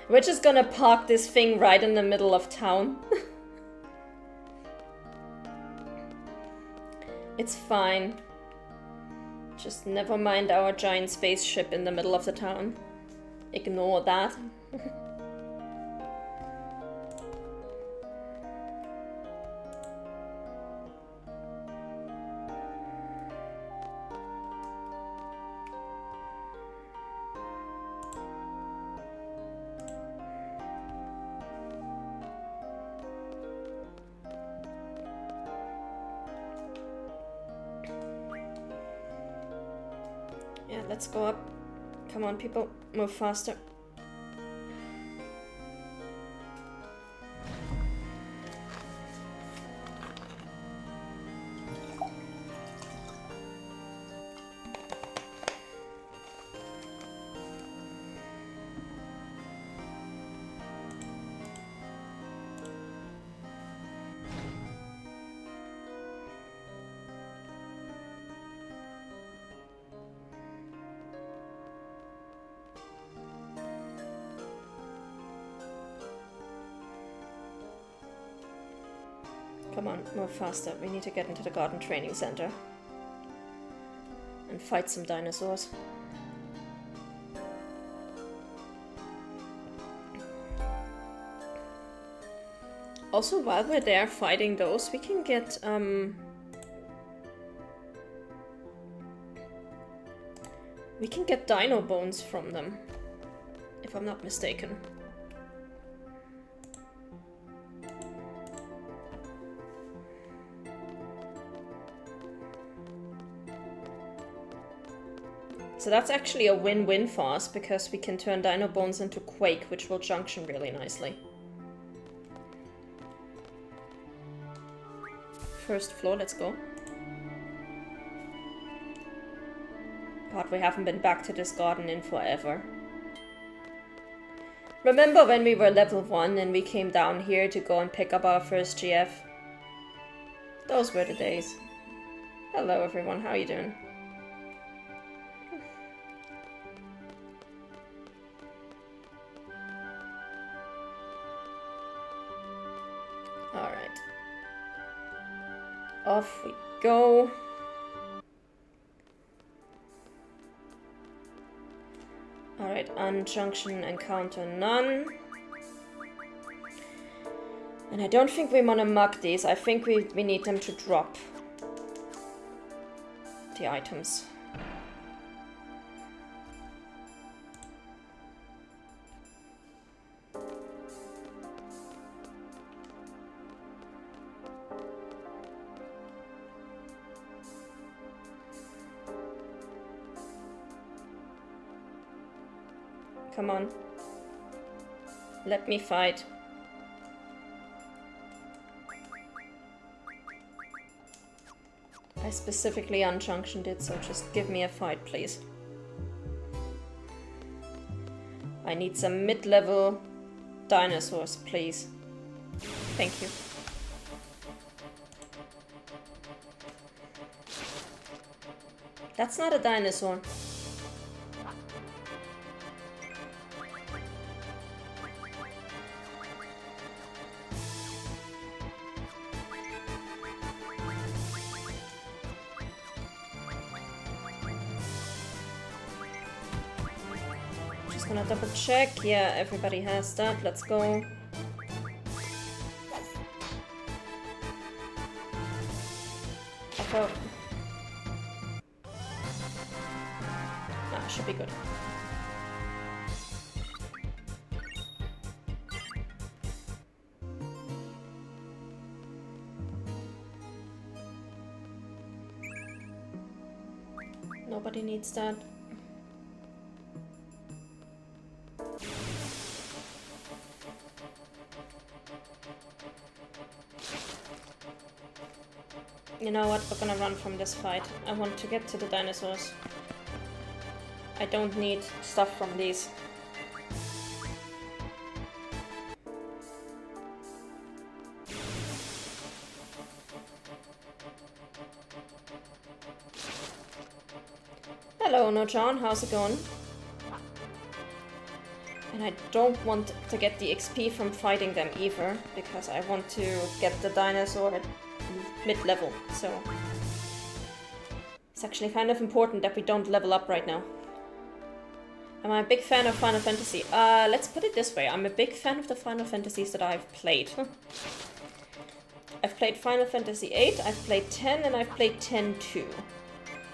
We're just gonna park this thing right in the middle of town. It's fine. Just never mind our giant spaceship in the middle of the town. Ignore that. Yeah, let's go up. Come on, people, move faster. Come on, move faster. We need to get into the garden training center. And fight some dinosaurs. Also, while we're there fighting those, we can get, we can get dino bones from them, if I'm not mistaken. So that's actually a win-win for us, because we can turn dino bones into Quake, which will junction really nicely. First floor, let's go. God, we haven't been back to this garden in forever. Remember when we were level 1 and we came down here to go and pick up our first GF? Those were the days. Hello everyone, how are you doing? Alright. Off we go. Alright, unjunction encounter none. And I don't think we want to mug these. I think we need them to drop the items. Come on. Let me fight. I specifically unjunctioned it, so just give me a fight, please. I need some mid-level dinosaurs, please. Thank you. That's not a dinosaur. Gonna double check. Yeah, everybody has that. Let's go. Ah, should be good. Nobody needs that. You know what, we're gonna run from this fight. I want to get to the dinosaurs. I don't need stuff from these. Hello, No John, how's it going? And I don't want to get the XP from fighting them either, because I want to get the dinosaur at mid-level, so... It's actually kind of important that we don't level up right now. Am I a big fan of Final Fantasy? Let's put it this way, I'm a big fan of the Final Fantasies that I've played. I've played Final Fantasy VIII, I've played 10, and I've played 10 too.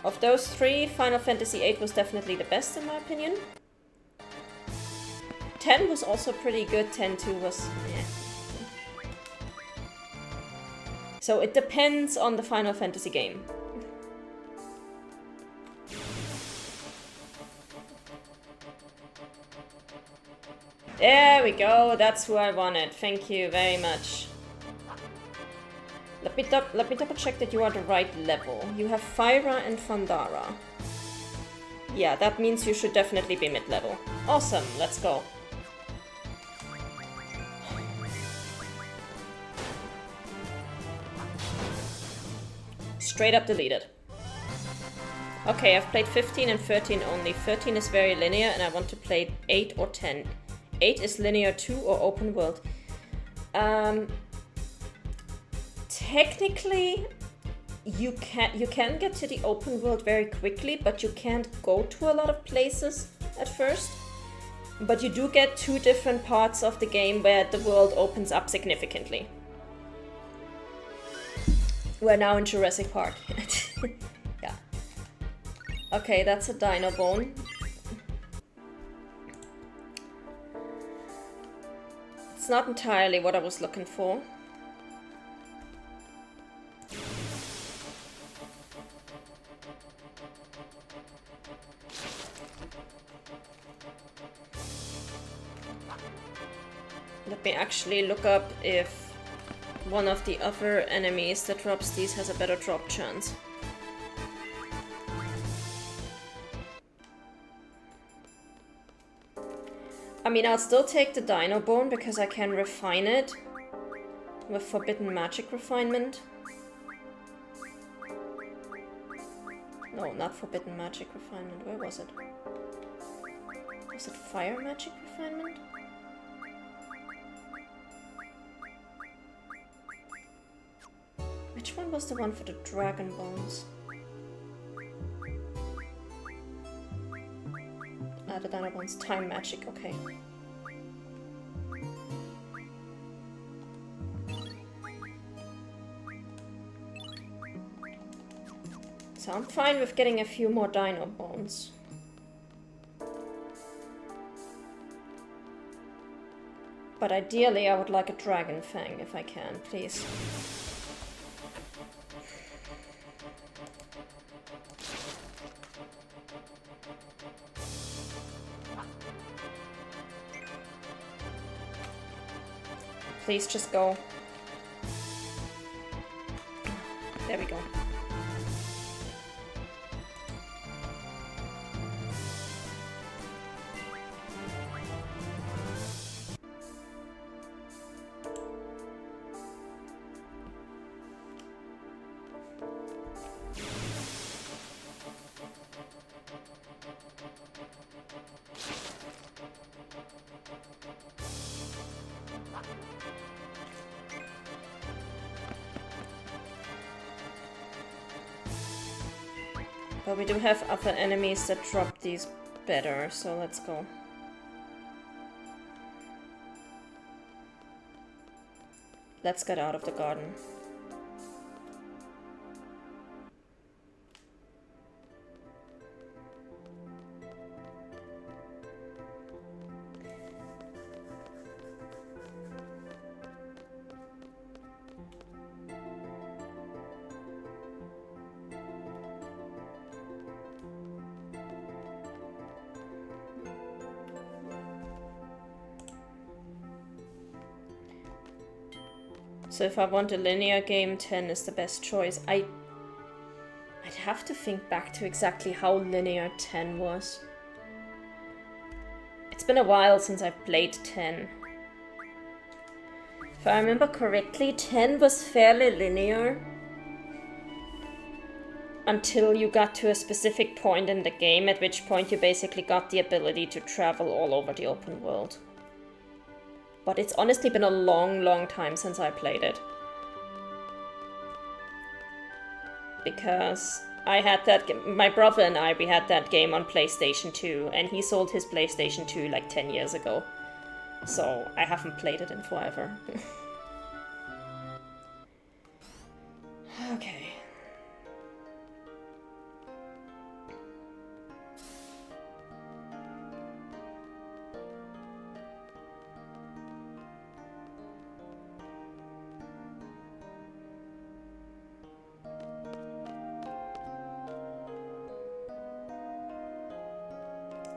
Of those three, Final Fantasy VIII was definitely the best in my opinion. 10 was also pretty good, 10-2 was... eh. So it depends on the Final Fantasy game. There we go, that's who I wanted. Thank you very much. Let me double check that you are the right level. You have Fyra and Fandara. Yeah, that means you should definitely be mid-level. Awesome, let's go. Straight up deleted. Okay, I've played 15 and 13 only. 13 is very linear and I want to play 8 or 10. 8 is linear 2 or open world. Technically, you can get to the open world very quickly, but you can't go to a lot of places at first. But you do get 2 different parts of the game where the world opens up significantly. We're now in Jurassic Park. Yeah. Okay, that's a dino bone. It's not entirely what I was looking for. Let me actually look up if one of the other enemies that drops these has a better drop chance. I mean, I'll still take the Dino Bone because I can refine it with Forbidden Magic Refinement. No, not Forbidden Magic Refinement. Where was it? Was it Fire Magic Refinement? Which one was the one for the Dragon Bones? Ah, the Dino Bones. Time Magic, okay. So I'm fine with getting a few more Dino Bones. But ideally I would like a Dragon Fang if I can, please. Please just go. There we go. But we do have other enemies that drop these better, so let's go. Let's get out of the garden. So if I want a linear game, 10 is the best choice. I'd have to think back to exactly how linear 10 was. It's been a while since I've played 10. If I remember correctly, 10 was fairly linear. until you got to a specific point in the game, at which point you basically got the ability to travel all over the open world. But it's honestly been a long time since I played it. Because I had that, my brother and I, we had that game on PlayStation 2, and he sold his PlayStation 2 like 10 years ago. So I haven't played it in forever. Okay.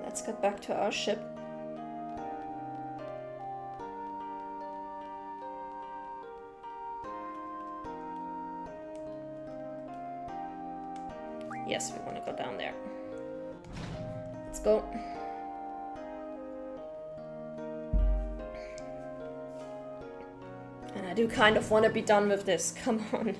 Let's get back to our ship. Yes, we want to go down there. Let's go. And I do kind of want to be done with this. Come on.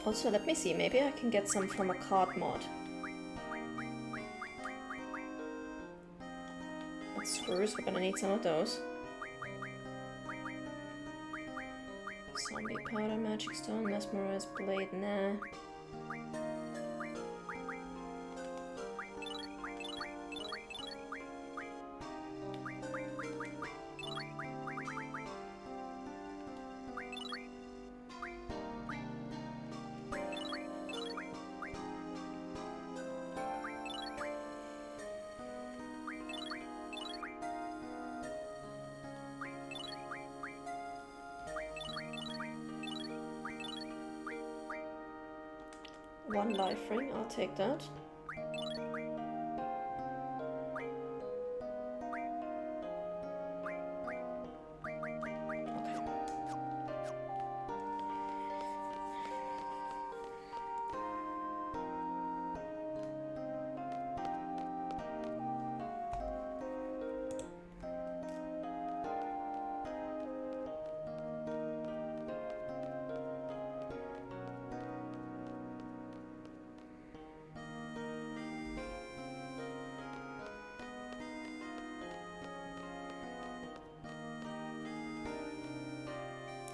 Also, let me see. Maybe I can get some from a card mod. Screws, we're gonna need some of those. Zombie powder, magic stone, mesmerized blade, nah. One life ring, I'll take that. Okay.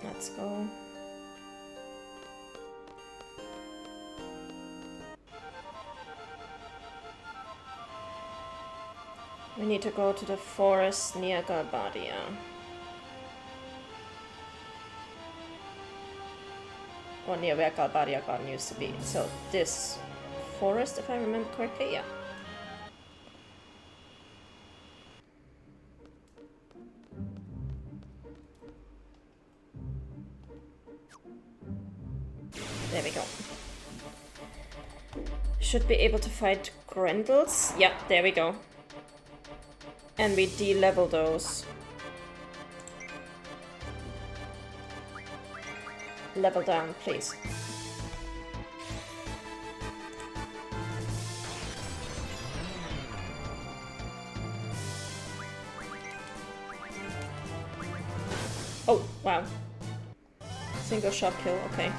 Let's go. We need to go to the forest near Galbadia. Or near where Galbadia Garden used to be. So this forest, if I remember correctly, yeah. There we go. Should be able to fight Grendels. Yeah, there we go. And we de-level those. Level down, please. Oh, wow. Single shot kill, okay.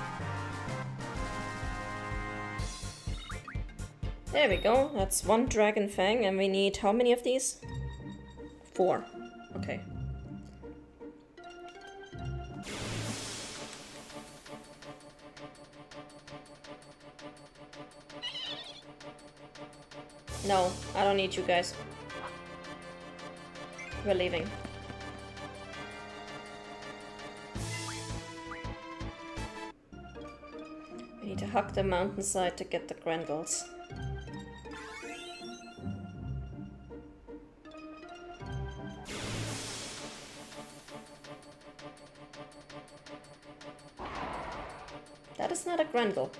There we go, that's one Dragon Fang, and we need how many of these? 4. Okay. No, I don't need you guys. We're leaving. We need to hug the mountainside to get the Grendels. That is not a Grendel.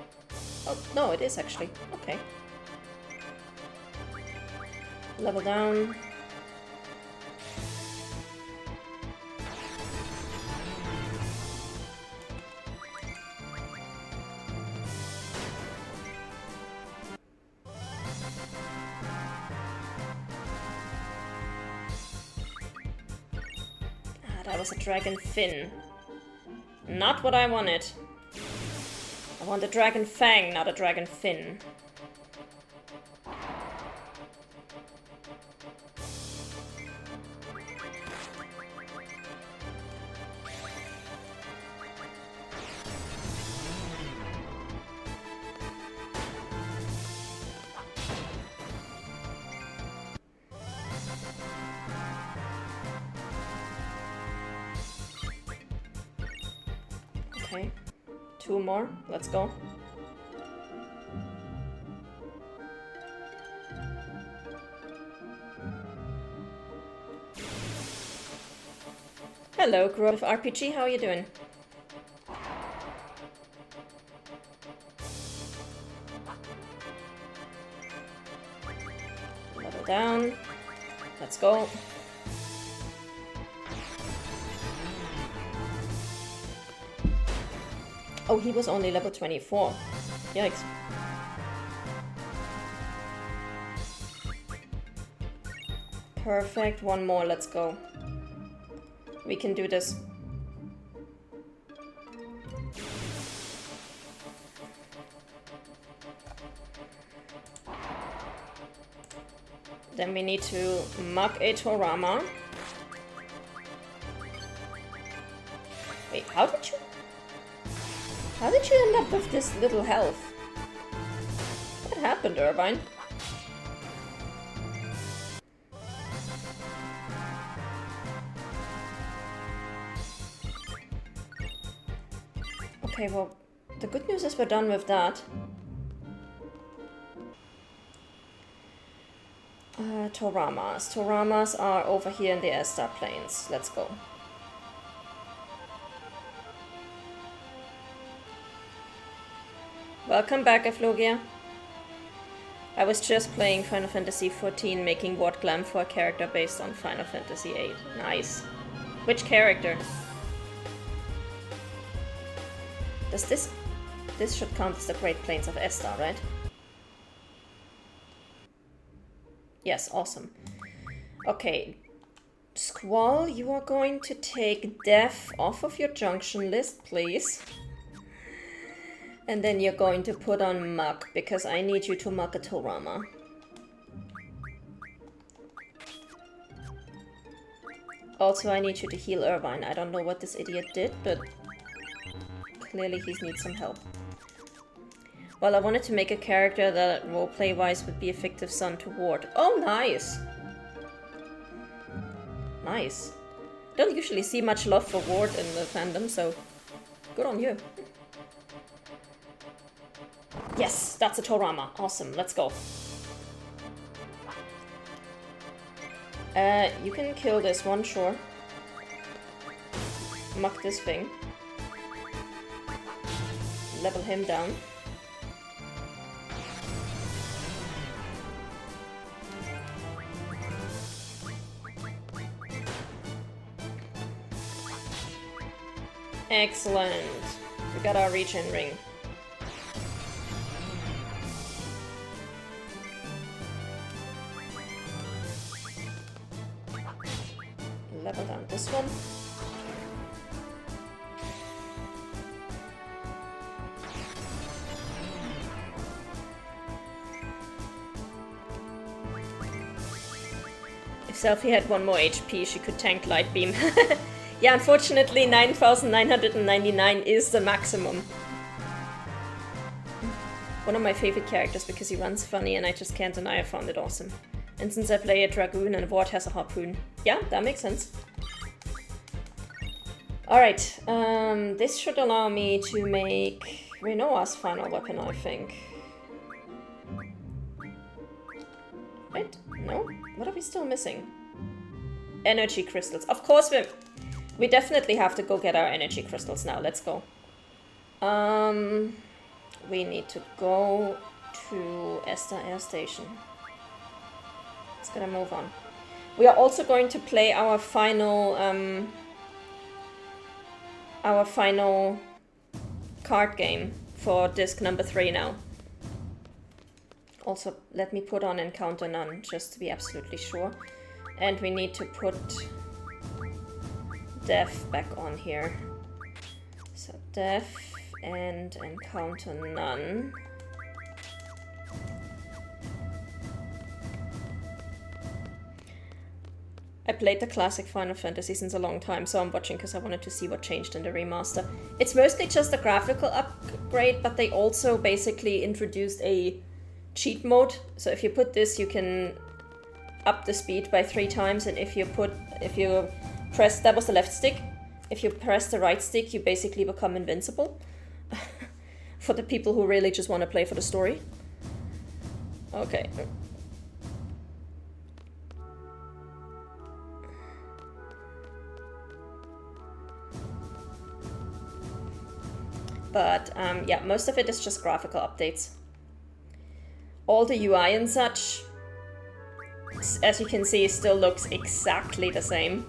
Oh, no, it is actually. Okay. Level down. that was a dragon fin. Not what I wanted. I want a dragon fang, not a dragon fin. Okay, 2 more. Let's go. Hello, Grove RPG, how are you doing? Level down. Let's go. Oh, he was only level 24. Yikes. Perfect, 1 more, let's go. We can do this. Then we need to mug a Torama. Wait, how did you end up with this little health? What happened, Irvine? Okay, well, the good news is we're done with that. Toramas. Toramas are over here in the Estar Plains. Let's go. Welcome back, Eflogia. I was just playing Final Fantasy XIV, making Ward Glam for a character based on Final Fantasy VIII. Nice. Which character? Does this should count as the Great Plains of Estar, right? Yes, awesome. Okay. Squall, you are going to take Death off of your junction list, please. And then you're going to put on Mug, because I need you to mug a Torama. Also, I need you to heal Irvine. I don't know what this idiot did, but clearly he needs some help. Well, I wanted to make a character that roleplay-wise would be a fictive son to Ward. Oh, nice! Nice. Don't usually see much love for Ward in the fandom, so good on you. Yes, that's a Torama. Awesome, let's go. You can kill this one, sure. Muck this thing. Level him down. Excellent. We got our regen ring. Level down this one. If Selphie had 1 more HP, she could tank Light Beam. Yeah, unfortunately 9,999 is the maximum. One of my favorite characters because he runs funny and I just can't deny I found it awesome. And since I play a Dragoon and Ward has a Harpoon. Yeah, that makes sense. Alright, this should allow me to make Renoa's final weapon, I think. Wait, no? What are we still missing? Energy crystals. Of course we definitely have to go get our energy crystals now. Let's go. We need to go to Estar Air Station. Let's gonna move on. We are also going to play our final card game for disc number 3 now. Also, let me put on Encounter None, just to be absolutely sure. And we need to put def back on here. So def and encounter none. I played the classic Final Fantasy since a long time, so I'm watching because I wanted to see what changed in the remaster. It's mostly just a graphical upgrade, but they also basically introduced a cheat mode. So if you put this, you can up the speed by 3 times, and if you press, that was the left stick, if you press the right stick, you basically become invincible. For the people who really just want to play for the story. Okay. But yeah, most of it is just graphical updates. All the UI and such, as you can see, still looks exactly the same.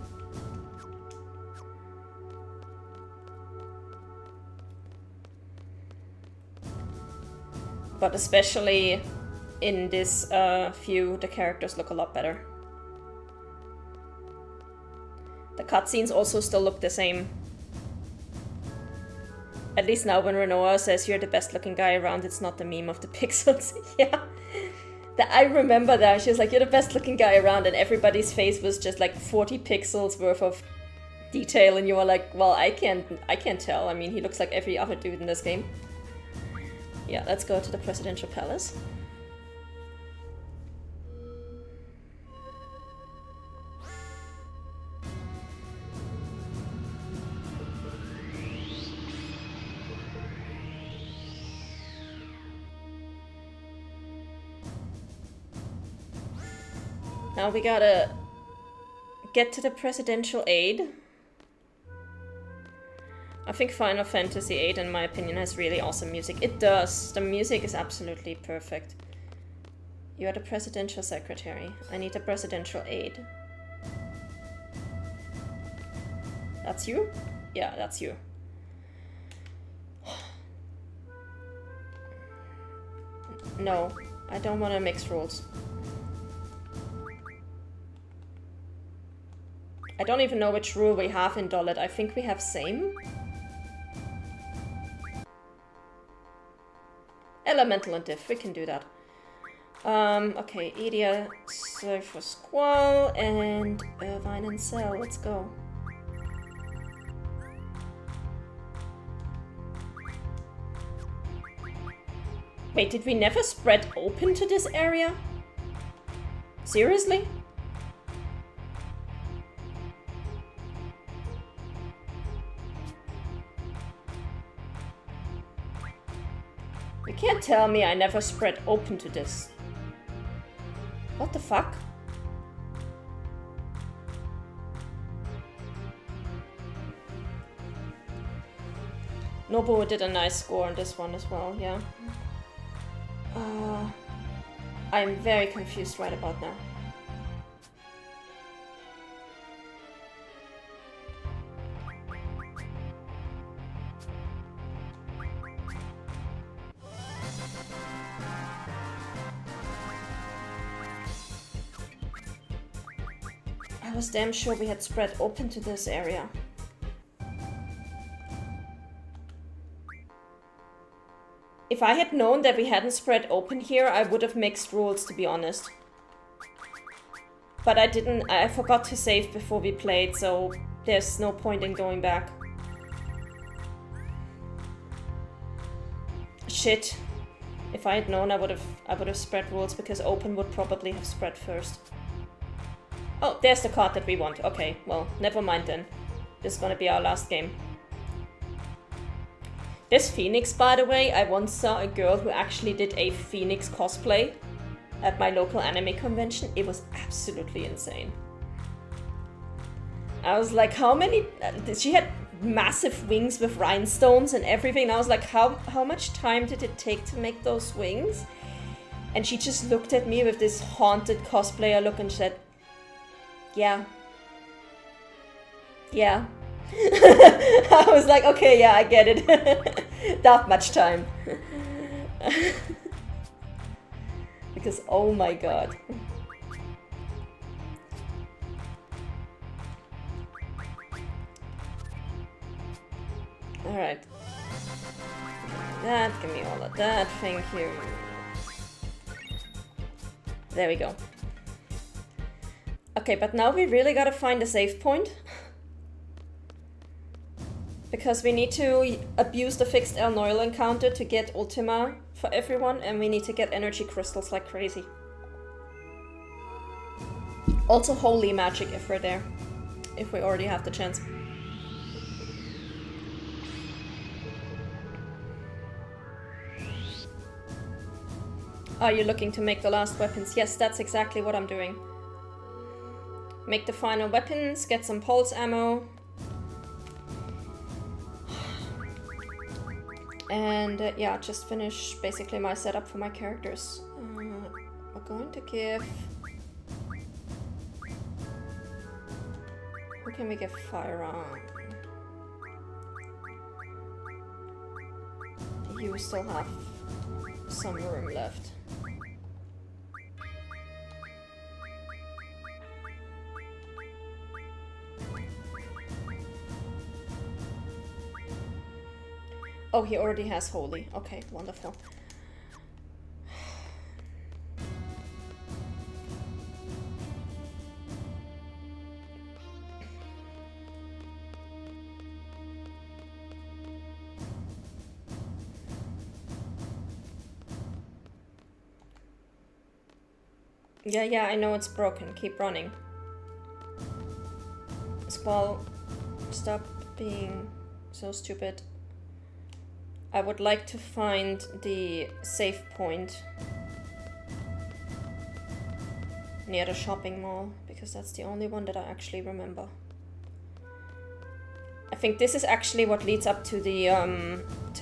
But especially in this view, the characters look a lot better. The cutscenes also still look the same. At least now when Renoa says you're the best looking guy around, it's not the meme of the pixels. Yeah. I remember that. She was like, you're the best looking guy around, and everybody's face was just like 40 pixels worth of detail, and you were like, well, I can't tell. I mean, he looks like every other dude in this game. Yeah, let's go to the Presidential Palace. Now we gotta get to the presidential aid. I think Final Fantasy VIII, in my opinion, has really awesome music. It does. The music is absolutely perfect. You are the presidential secretary. I need the presidential aid. That's you? Yeah, that's you. No, I don't want to mix rules. I don't even know which rule we have in Dollet. I think we have same. Elemental and diff, we can do that. Okay, Edia, Surfer Squall, and Irvine and Cell, let's go. Wait, did we never spread open to this area? Seriously? You can't tell me I never spread open to this. What the fuck? Nobuo did a nice score on this one as well, yeah. I'm very confused right about now. I was damn sure we had spread open to this area. If I had known that we hadn't spread open here, I would have mixed rules, to be honest. But I didn't, I forgot to save before we played, so there's no point in going back. Shit. If I had known, I would have spread rules, because open would probably have spread first. Oh, there's the card that we want. Okay, well, never mind then. This is gonna be our last game. This Phoenix, by the way, I once saw a girl who actually did a Phoenix cosplay at my local anime convention. It was absolutely insane. I was like, how many... she had massive wings with rhinestones and everything. And I was like, how much time did it take to make those wings? And she just looked at me with this haunted cosplayer look and said, yeah. Yeah. I was like, okay, yeah, I get it. That much time. Because, oh my god. Alright. That, give me all of that, thank you. There we go. Okay, but now we really gotta find a save point. Because we need to abuse the fixed El Noil encounter to get Ultima for everyone, and we need to get energy crystals like crazy. Also holy magic if we're there. If we already have the chance. Are you looking to make the last weapons? Yes, that's exactly what I'm doing. Make the final weapons, get some pulse ammo. And yeah, just finish basically my setup for my characters. We're going to give... Who can we give fire on? You still have some room left. Oh, he already has holy. Okay, wonderful. Yeah, I know it's broken. Keep running. Squall, stop being so stupid. I would like to find the save point near the shopping mall, because that's the only one that I actually remember. I think this is actually what leads up to the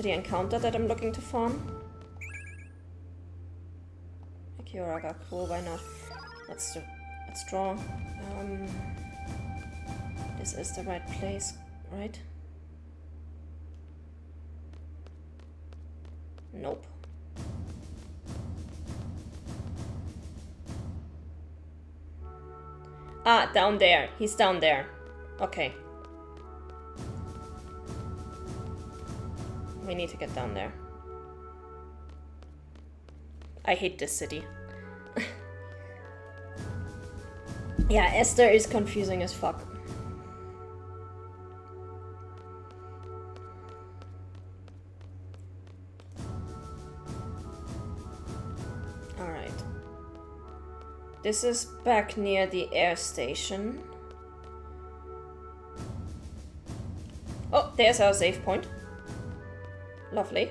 encounter that I'm looking to farm. Kyoraga, cool, why not? Let's draw. This is the right place, right? Nope. Ah, down there. He's down there. Okay. We need to get down there. I hate this city. Yeah, Esther is confusing as fuck. Alright. This is back near the air station. Oh, there's our save point. Lovely.